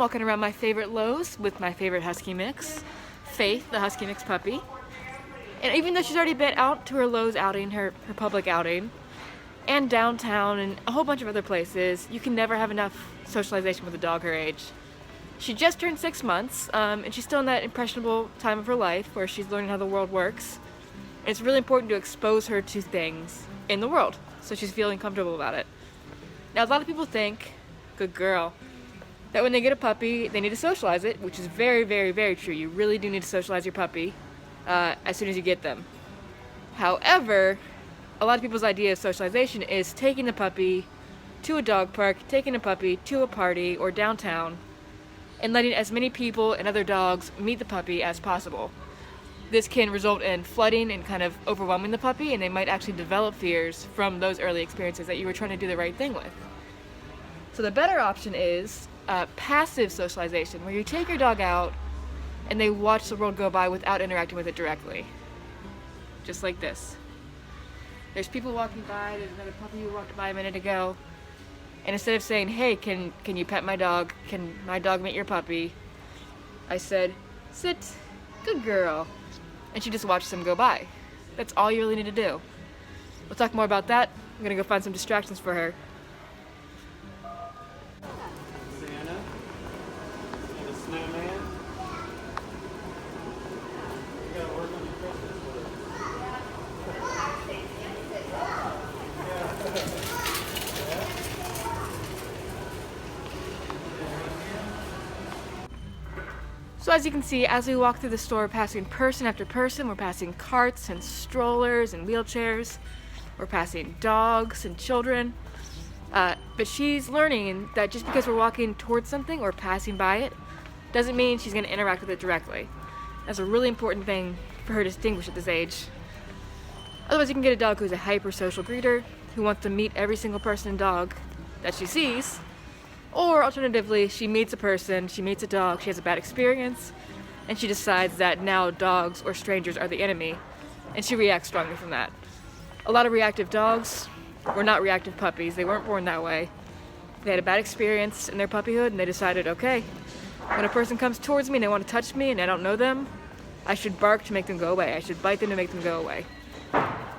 walking around my favorite Lowe's with my favorite husky mix, Faith, the husky mix puppy. And even though she's already been out to her Lowe's outing, her public outing, and downtown and a whole bunch of other places, you can never have enough socialization with a dog her age. She just turned 6 months, and she's still in that impressionable time of her life where she's learning how the world works. And it's really important to expose her to things in the world, so she's feeling comfortable about it. Now, a lot of people think, good girl, that when they get a puppy, they need to socialize it, which is very, very, very true. You really do need to socialize your puppy as soon as you get them. However, a lot of people's idea of socialization is taking the puppy to a dog park, taking a puppy to a party or downtown, and letting as many people and other dogs meet the puppy as possible. This can result in flooding and kind of overwhelming the puppy, and they might actually develop fears from those early experiences that you were trying to do the right thing with. So the better option is passive socialization, where you take your dog out and they watch the world go by without interacting with it directly. Just like this. There's people walking by, there's another puppy who walked by a minute ago, and instead of saying, hey, can you pet my dog? Can my dog meet your puppy? I said, sit, good girl. And she just watches them go by. That's all you really need to do. We'll talk more about that. I'm gonna go find some distractions for her. Santa and a snowman. You gotta work on your Christmas list. So as you can see, as we walk through the store, we're passing person after person. We're passing carts and strollers and wheelchairs. We're passing dogs and children. But she's learning that just because we're walking towards something or passing by it, doesn't mean she's going to interact with it directly. That's a really important thing for her to distinguish at this age. Otherwise, you can get a dog who's a hyper-social greeter, who wants to meet every single person and dog that she sees. Or alternatively, she meets a person, she meets a dog, she has a bad experience, and she decides that now dogs or strangers are the enemy, and she reacts strongly from that. A lot of reactive dogs were not reactive puppies. They weren't born that way. They had a bad experience in their puppyhood, and they decided, okay, when a person comes towards me and they want to touch me and I don't know them, I should bark to make them go away. I should bite them to make them go away.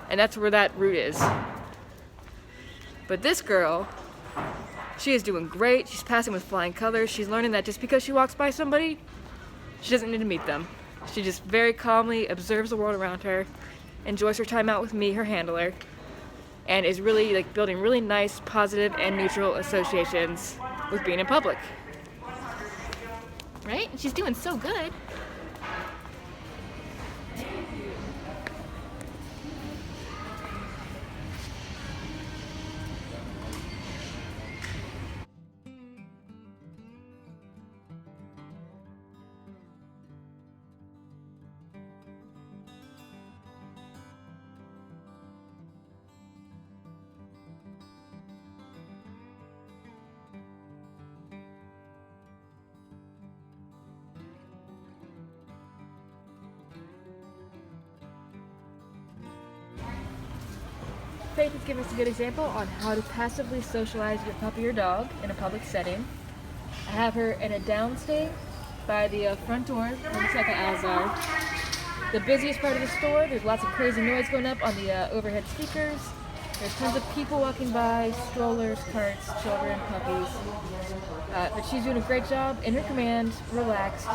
And that's where that root is. But this girl, she is doing great. She's passing with flying colors. She's learning that just because she walks by somebody, she doesn't need to meet them. She just very calmly observes the world around her, enjoys her time out with me, her handler, and is really building really nice, positive, and neutral associations with being in public. Right? And she's doing so good. Faith has given us a good example on how to passively socialize your puppy or dog in a public setting. I have her in a downstay by the front door, looks like an Alzar. The busiest part of the store, there's lots of crazy noise going up on the overhead speakers. There's tons of people walking by, strollers, carts, children, puppies. But she's doing a great job, in her command, relaxed.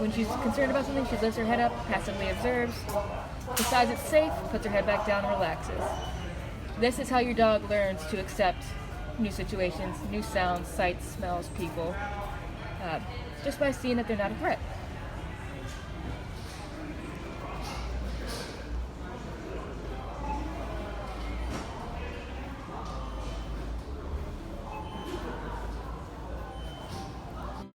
When she's concerned about something, she lifts her head up, passively observes, decides it's safe, puts her head back down, and relaxes. This is how your dog learns to accept new situations, new sounds, sights, smells, people, just by seeing that they're not a threat.